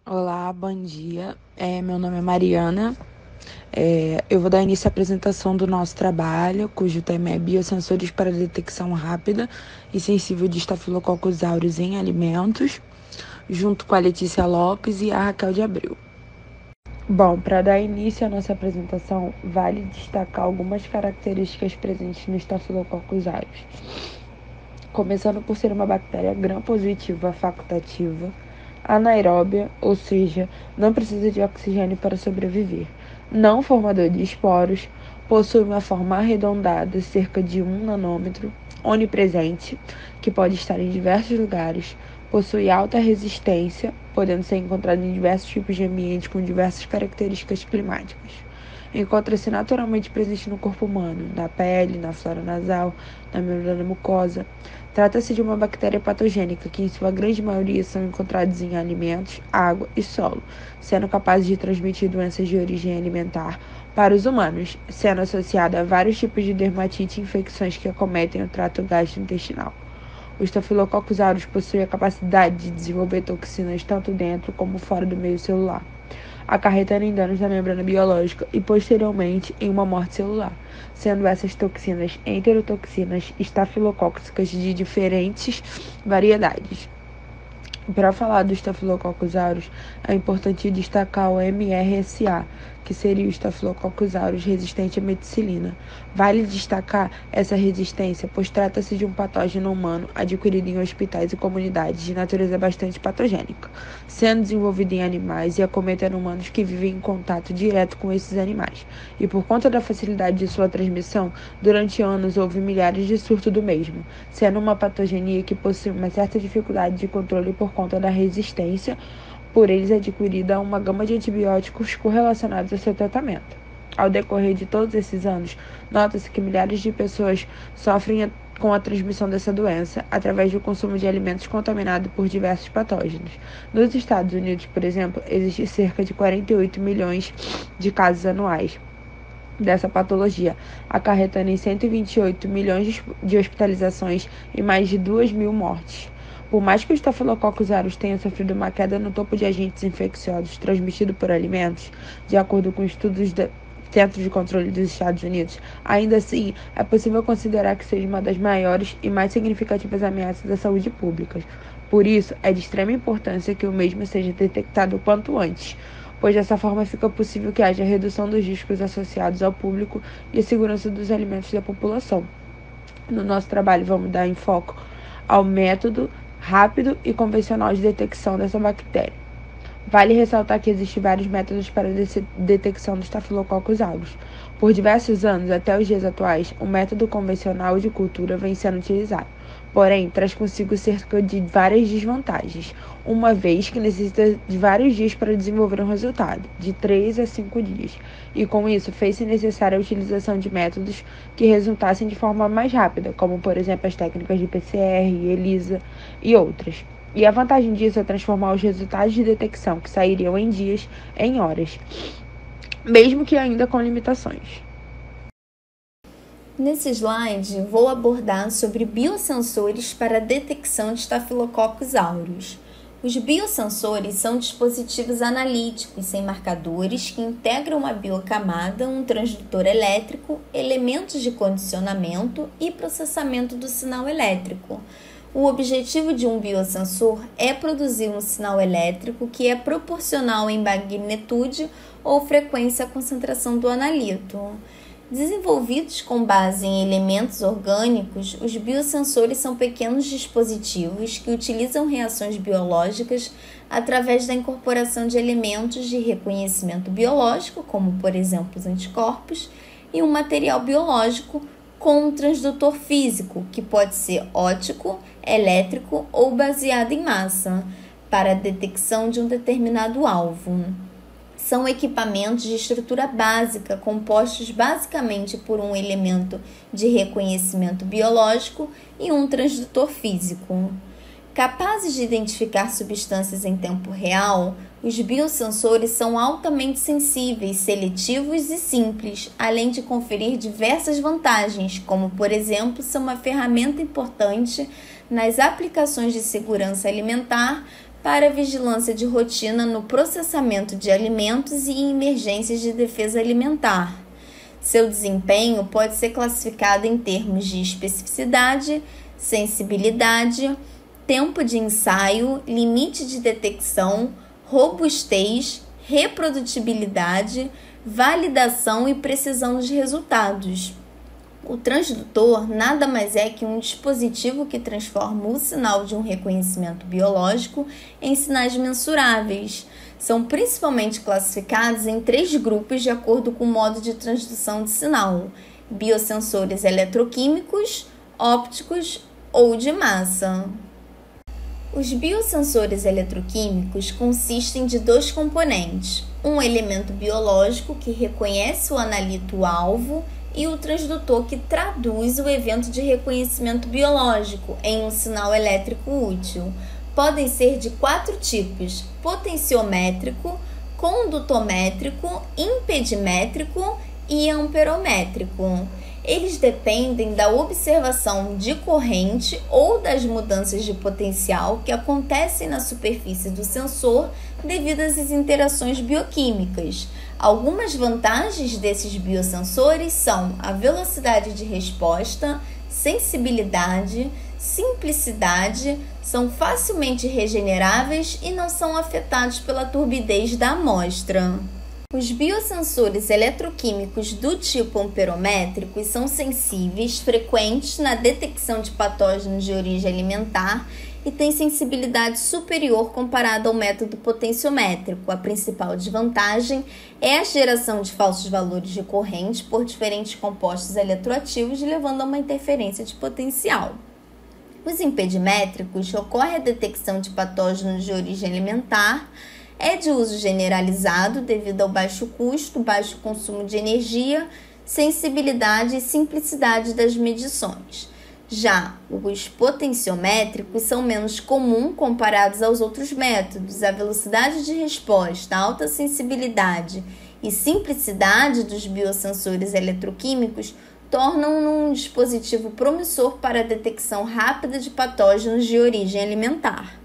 Olá, bom dia. Meu nome é Mariana. Eu vou dar início à apresentação do nosso trabalho, cujo tema é Biosensores para detecção rápida e sensível de Staphylococcus aureus em alimentos, junto com a Letícia Lopes e a Raquel de Abreu. Bom, para dar início à nossa apresentação, vale destacar algumas características presentes no Staphylococcus aureus. Começando por ser uma bactéria gram-positiva facultativa, anaeróbia, ou seja, não precisa de oxigênio para sobreviver, não formador de esporos, possui uma forma arredondada, cerca de 1 nanômetro, onipresente, que pode estar em diversos lugares, possui alta resistência, podendo ser encontrado em diversos tipos de ambientes com diversas características climáticas. Encontra-se naturalmente presente no corpo humano, na pele, na flora nasal, na membrana mucosa. Trata-se de uma bactéria patogênica que, em sua grande maioria, são encontradas em alimentos, água e solo, sendo capazes de transmitir doenças de origem alimentar para os humanos, sendo associada a vários tipos de dermatite e infecções que acometem o trato gastrointestinal. O Staphylococcus aureus possui a capacidade de desenvolver toxinas tanto dentro como fora do meio celular, acarretando em danos na membrana biológica e, posteriormente, em uma morte celular, sendo essas toxinas enterotoxinas estafilocóccicas de diferentes variedades. Para falar do Staphylococcus aureus, é importante destacar o MRSA, que seria o Staphylococcus aureus resistente à meticilina. Vale destacar essa resistência, pois trata-se de um patógeno humano adquirido em hospitais e comunidades de natureza bastante patogênica, sendo desenvolvido em animais e acometendo humanos que vivem em contato direto com esses animais. E por conta da facilidade de sua transmissão, durante anos houve milhares de surtos do mesmo, sendo uma patogenia que possui uma certa dificuldade de controle por conta da resistência por eles adquirida a uma gama de antibióticos correlacionados ao seu tratamento. Ao decorrer de todos esses anos, nota-se que milhares de pessoas sofrem com a transmissão dessa doença através do consumo de alimentos contaminados por diversos patógenos. Nos Estados Unidos, por exemplo, existe cerca de 48 milhões de casos anuais dessa patologia, acarretando em 128 milhões de hospitalizações e mais de 2.000 mortes. Por mais que o Staphylococcus aureus tenha sofrido uma queda no topo de agentes infecciosos transmitidos por alimentos, de acordo com estudos do Centro de Controle dos Estados Unidos, ainda assim é possível considerar que seja uma das maiores e mais significativas ameaças à saúde pública. Por isso, é de extrema importância que o mesmo seja detectado o quanto antes, pois dessa forma fica possível que haja redução dos riscos associados ao público e a segurança dos alimentos da população. No nosso trabalho, vamos dar enfoque ao método rápido e convencional de detecção dessa bactéria. Vale ressaltar que existem vários métodos para a detecção do Staphylococcus aureus. Por diversos anos, até os dias atuais, o método convencional de cultura vem sendo utilizado. Porém, traz consigo cerca de várias desvantagens, uma vez que necessita de vários dias para desenvolver um resultado, de 3 a 5 dias. E com isso, fez-se necessária a utilização de métodos que resultassem de forma mais rápida, como por exemplo as técnicas de PCR, ELISA e outras. E a vantagem disso é transformar os resultados de detecção, que sairiam em dias, em horas, mesmo que ainda com limitações. Nesse slide, vou abordar sobre biosensores para a detecção de Staphylococcus aureus. Os biosensores são dispositivos analíticos sem marcadores que integram uma biocamada, um transdutor elétrico, elementos de condicionamento e processamento do sinal elétrico. O objetivo de um biosensor é produzir um sinal elétrico que é proporcional em magnitude ou frequência à concentração do analito. Desenvolvidos com base em elementos orgânicos, os biosensores são pequenos dispositivos que utilizam reações biológicas através da incorporação de elementos de reconhecimento biológico, como por exemplo os anticorpos, e um material biológico com um transdutor físico, que pode ser óptico, elétrico ou baseado em massa, para a detecção de um determinado alvo. São equipamentos de estrutura básica, compostos basicamente por um elemento de reconhecimento biológico e um transdutor físico. Capazes de identificar substâncias em tempo real, os biosensores são altamente sensíveis, seletivos e simples, além de conferir diversas vantagens, como, por exemplo, ser uma ferramenta importante nas aplicações de segurança alimentar para vigilância de rotina no processamento de alimentos e em emergências de defesa alimentar. Seu desempenho pode ser classificado em termos de especificidade, sensibilidade, tempo de ensaio, limite de detecção, robustez, reprodutibilidade, validação e precisão dos resultados. O transdutor nada mais é que um dispositivo que transforma o sinal de um reconhecimento biológico em sinais mensuráveis. São principalmente classificados em 3 grupos de acordo com o modo de transdução de sinal: biosensores eletroquímicos, ópticos ou de massa. Os biosensores eletroquímicos consistem de 2 componentes: um elemento biológico que reconhece o analito-alvo e o transdutor que traduz o evento de reconhecimento biológico em um sinal elétrico útil. Podem ser de 4 tipos: potenciométrico, condutométrico, impedimétrico e amperométrico. Eles dependem da observação de corrente ou das mudanças de potencial que acontecem na superfície do sensor devido às interações bioquímicas. Algumas vantagens desses biosensores são a velocidade de resposta, sensibilidade, simplicidade, são facilmente regeneráveis e não são afetados pela turbidez da amostra. Os biosensores eletroquímicos do tipo amperométrico são sensíveis, frequentes na detecção de patógenos de origem alimentar e têm sensibilidade superior comparada ao método potenciométrico. A principal desvantagem é a geração de falsos valores de corrente por diferentes compostos eletroativos, levando a uma interferência de potencial. Os impedimétricos ocorre a detecção de patógenos de origem alimentar, é de uso generalizado devido ao baixo custo, baixo consumo de energia, sensibilidade e simplicidade das medições. Já os potenciométricos são menos comuns comparados aos outros métodos. A velocidade de resposta, a alta sensibilidade e simplicidade dos biosensores eletroquímicos tornam um dispositivo promissor para a detecção rápida de patógenos de origem alimentar.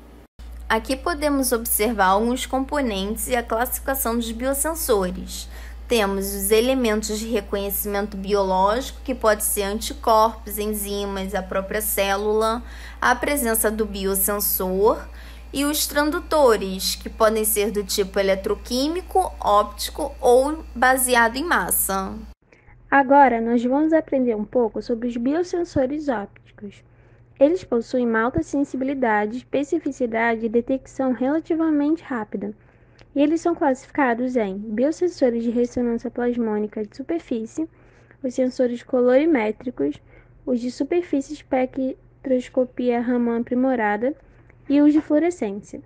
Aqui podemos observar alguns componentes e a classificação dos biosensores. Temos os elementos de reconhecimento biológico, que pode ser anticorpos, enzimas, a própria célula, a presença do biosensor, e os transdutores, que podem ser do tipo eletroquímico, óptico ou baseado em massa. Agora, nós vamos aprender um pouco sobre os biosensores ópticos. Eles possuem uma alta sensibilidade, especificidade e detecção relativamente rápida. E eles são classificados em biosensores de ressonância plasmônica de superfície, os sensores colorimétricos, os de superfície espectroscopia Raman aprimorada e os de fluorescência.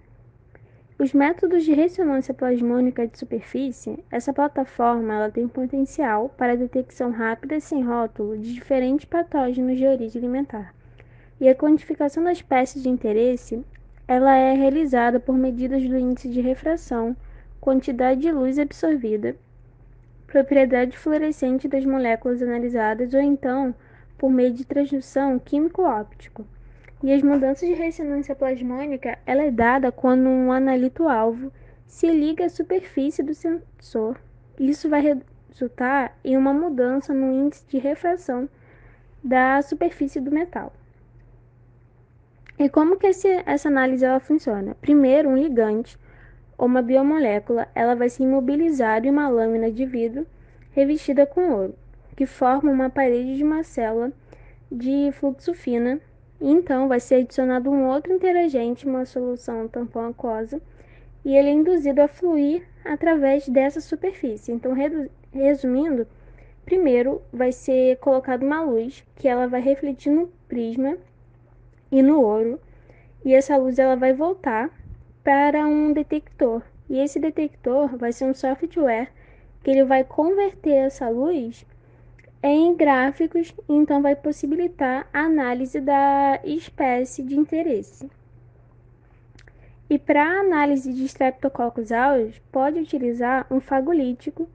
Os métodos de ressonância plasmônica de superfície, essa plataforma ela tem potencial para a detecção rápida sem rótulo de diferentes patógenos de origem alimentar. E a quantificação das espécies de interesse ela é realizada por medidas do índice de refração, quantidade de luz absorvida, propriedade fluorescente das moléculas analisadas ou então por meio de transdução químico-óptico. E as mudanças de ressonância plasmônica ela é dada quando um analito-alvo se liga à superfície do sensor. Isso vai resultar em uma mudança no índice de refração da superfície do metal. E como que essa análise ela funciona? Primeiro, um ligante ou uma biomolécula ela vai ser imobilizada em uma lâmina de vidro revestida com ouro, que forma uma parede de uma célula de fluxo fina. E então vai ser adicionado um outro interagente, uma solução tampão aquosa, e ele é induzido a fluir através dessa superfície. Então, resumindo, primeiro vai ser colocada uma luz que ela vai refletir no prisma e no ouro, e essa luz ela vai voltar para um detector. E esse detector vai ser um software que ele vai converter essa luz em gráficos, e então vai possibilitar a análise da espécie de interesse. E para a análise de Streptococcus aureus, pode utilizar um fagolítico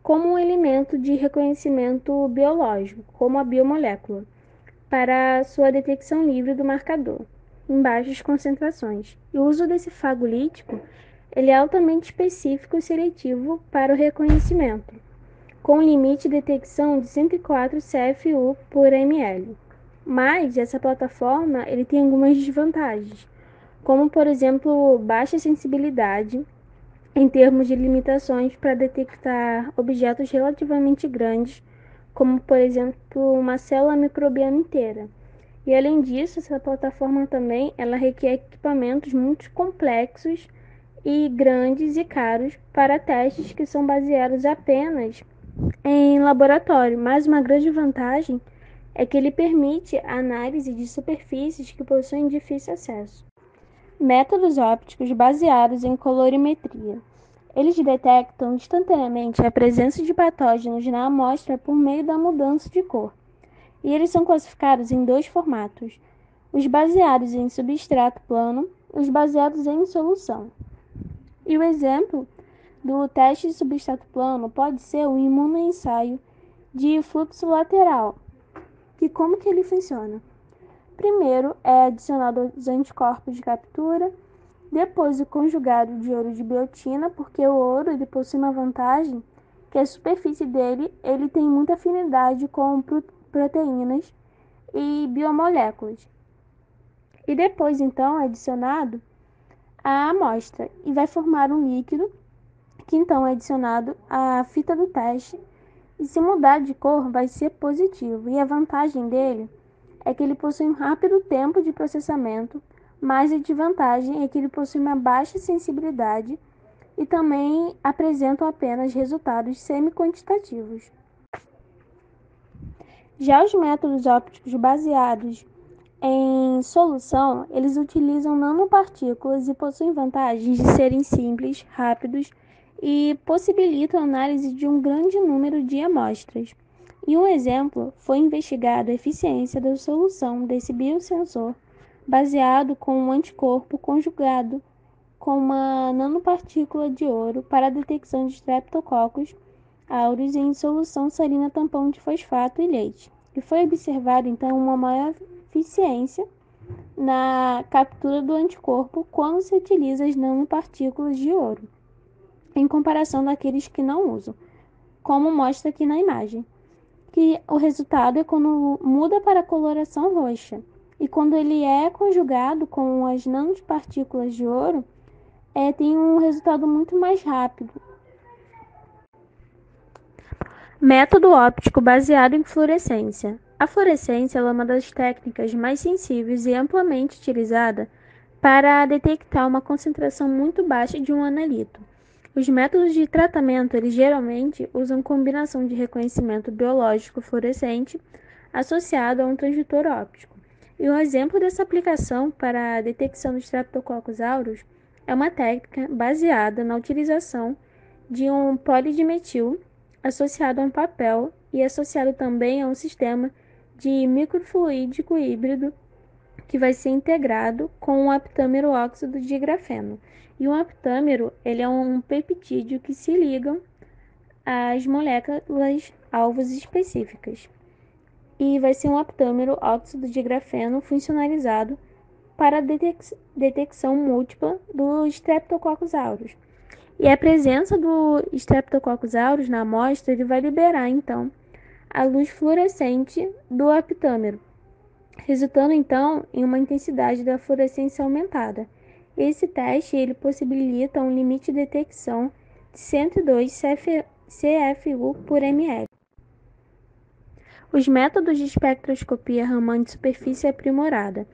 como um elemento de reconhecimento biológico, como a biomolécula, para sua detecção livre do marcador. em baixas concentrações. E o uso desse fagolítico ele é altamente específico e seletivo para o reconhecimento, com limite de detecção de 104 CFU por ml. Mas essa plataforma ele tem algumas desvantagens, como por exemplo baixa sensibilidade em termos de limitações para detectar objetos relativamente grandes, como por exemplo uma célula microbiana inteira. E além disso, essa plataforma também ela requer equipamentos muito complexos e grandes e caros para testes que são baseados apenas em laboratório. Mas uma grande vantagem é que ele permite a análise de superfícies que possuem difícil acesso. Métodos ópticos baseados em colorimetria. Eles detectam instantaneamente a presença de patógenos na amostra por meio da mudança de cor. E eles são classificados em dois formatos: os baseados em substrato plano e os baseados em solução. E o exemplo do teste de substrato plano pode ser o imunoensaio de fluxo lateral. Que como que ele funciona? Primeiro é adicionado os anticorpos de captura, depois o conjugado de ouro de biotina, porque o ouro ele possui uma vantagem que a superfície dele ele tem muita afinidade com proteínas e biomoléculas. E depois então é adicionado a amostra e vai formar um líquido que então é adicionado à fita do teste, e se mudar de cor vai ser positivo. E a vantagem dele é que ele possui um rápido tempo de processamento, mas a desvantagem é que ele possui uma baixa sensibilidade e também apresentam apenas resultados semi-quantitativos. Já os métodos ópticos baseados em solução, eles utilizam nanopartículas e possuem vantagens de serem simples, rápidos e possibilitam a análise de um grande número de amostras. E um exemplo foi investigado a eficiência da solução desse biosensor baseado com um anticorpo conjugado com uma nanopartícula de ouro para a detecção de Streptococcus aureus em solução salina tampão de fosfato e leite. E foi observado então uma maior eficiência na captura do anticorpo quando se utiliza as nanopartículas de ouro, em comparação daqueles que não usam, como mostra aqui na imagem, que o resultado é quando muda para a coloração roxa, e quando ele é conjugado com as nanopartículas de ouro, tem um resultado muito mais rápido. Método óptico baseado em fluorescência. A fluorescência é uma das técnicas mais sensíveis e amplamente utilizada para detectar uma concentração muito baixa de um analito. Os métodos de tratamento eles geralmente usam combinação de reconhecimento biológico fluorescente associado a um transdutor óptico. E um exemplo dessa aplicação para a detecção dos Streptococcus aureus é uma técnica baseada na utilização de um polidimetil associado a um papel e associado também a um sistema de microfluídico híbrido que vai ser integrado com um aptâmero óxido de grafeno. E um aptâmero ele é um peptídeo que se ligam às moléculas alvos específicas. E vai ser um aptâmero óxido de grafeno funcionalizado para a detecção múltipla dos Streptococcus aureus. E a presença do Streptococcus aureus na amostra ele vai liberar, então, a luz fluorescente do aptâmero, resultando, então, em uma intensidade da fluorescência aumentada. Esse teste ele possibilita um limite de detecção de 102 CFU por ml. Os métodos de espectroscopia Raman de superfície aprimorada.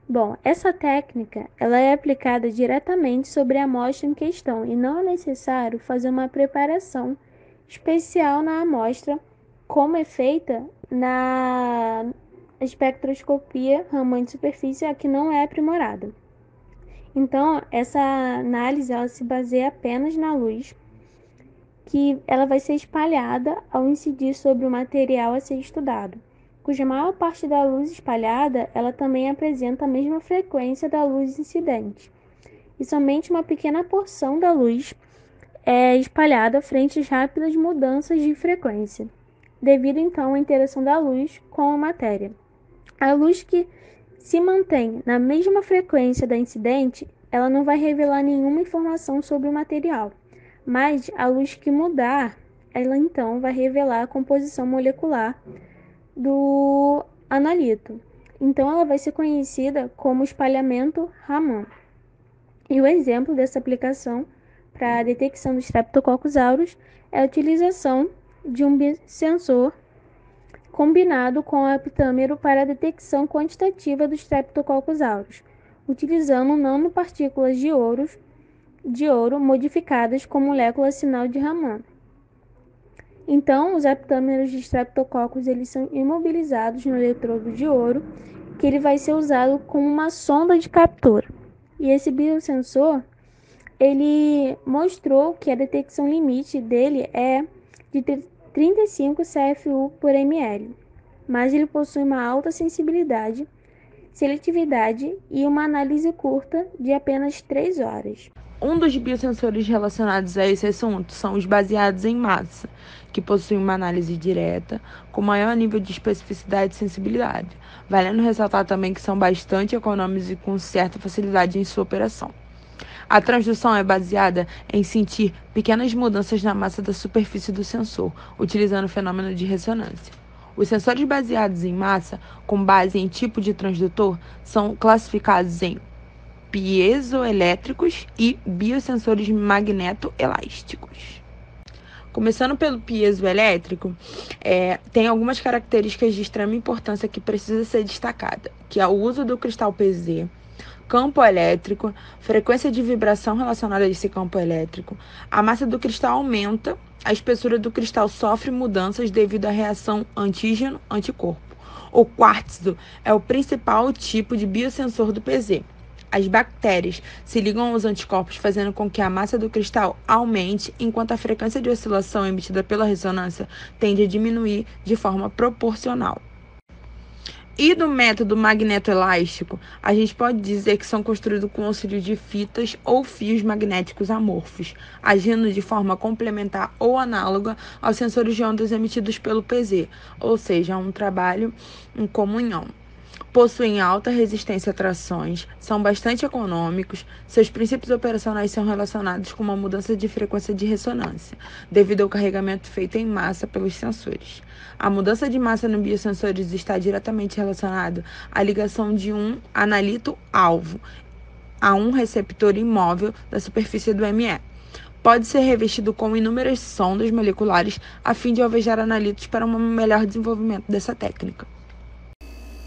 Bom, essa técnica ela é aplicada diretamente sobre a amostra em questão e não é necessário fazer uma preparação especial na amostra, como é feita na espectroscopia Raman de superfície, a que não é aprimorada. Então, essa análise ela se baseia apenas na luz, que ela vai ser espalhada ao incidir sobre o material a ser estudado, cuja maior parte da luz espalhada ela também apresenta a mesma frequência da luz incidente, e somente uma pequena porção da luz é espalhada frente às rápidas mudanças de frequência, devido então à interação da luz com a matéria. A luz que se mantém na mesma frequência da incidente, ela não vai revelar nenhuma informação sobre o material, mas a luz que mudar, ela então vai revelar a composição molecular do analito. Então ela vai ser conhecida como espalhamento Raman. E o exemplo dessa aplicação para a detecção do Streptococcus aureus é a utilização de um biosensor combinado com o aptâmero para a detecção quantitativa do Streptococcus aureus, utilizando nanopartículas de ouro modificadas com molécula sinal de Raman. Então, os aptâmeros de Streptococcus eles são imobilizados no eletrodo de ouro, que ele vai ser usado como uma sonda de captura. E esse biosensor, ele mostrou que a detecção limite dele é de 35 CFU por ml, mas ele possui uma alta sensibilidade, seletividade e uma análise curta de apenas 3 horas. Um dos biosensores relacionados a esse assunto são os baseados em massa, que possuem uma análise direta, com maior nível de especificidade e sensibilidade, valendo ressaltar também que são bastante econômicos e com certa facilidade em sua operação. A transdução é baseada em sentir pequenas mudanças na massa da superfície do sensor, utilizando o fenômeno de ressonância. Os sensores baseados em massa, com base em tipo de transdutor, são classificados em piezoelétricos e biosensores magnetoelásticos. Começando pelo piezoelétrico, tem algumas características de extrema importância que precisa ser destacada, que é o uso do cristal PZ, campo elétrico, frequência de vibração relacionada a esse campo elétrico, a massa do cristal aumenta, a espessura do cristal sofre mudanças devido à reação antígeno-anticorpo. O quartzo é o principal tipo de biosensor do PZ. As bactérias se ligam aos anticorpos, fazendo com que a massa do cristal aumente, enquanto a frequência de oscilação emitida pela ressonância tende a diminuir de forma proporcional. E do método magnetoelástico, a gente pode dizer que são construídos com auxílio de fitas ou fios magnéticos amorfos, agindo de forma complementar ou análoga aos sensores de ondas emitidos pelo PZ, ou seja, um trabalho em comunhão. Possuem alta resistência a trações, são bastante econômicos, seus princípios operacionais são relacionados com uma mudança de frequência de ressonância, devido ao carregamento feito em massa pelos sensores. A mudança de massa no biosensores está diretamente relacionada à ligação de um analito-alvo a um receptor imóvel da superfície do ME. Pode ser revestido com inúmeras sondas moleculares a fim de alvejar analitos para um melhor desenvolvimento dessa técnica.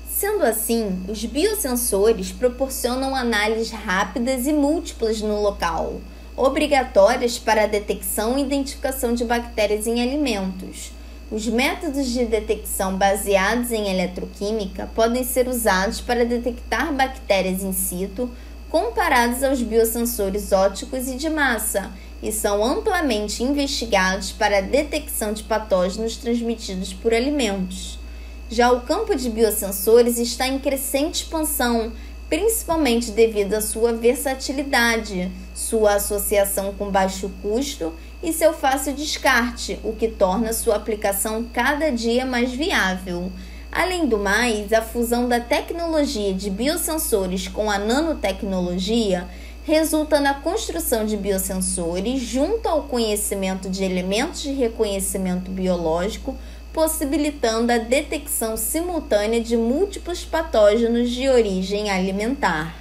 Sendo assim, os biosensores proporcionam análises rápidas e múltiplas no local, obrigatórias para a detecção e identificação de bactérias em alimentos. Os métodos de detecção baseados em eletroquímica podem ser usados para detectar bactérias in situ, comparados aos biosensores ópticos e de massa, e são amplamente investigados para a detecção de patógenos transmitidos por alimentos. Já o campo de biosensores está em crescente expansão, principalmente devido à sua versatilidade, sua associação com baixo custo e seu fácil descarte, o que torna sua aplicação cada dia mais viável. Além do mais, a fusão da tecnologia de biosensores com a nanotecnologia resulta na construção de biosensores junto ao conhecimento de elementos de reconhecimento biológico, possibilitando a detecção simultânea de múltiplos patógenos de origem alimentar.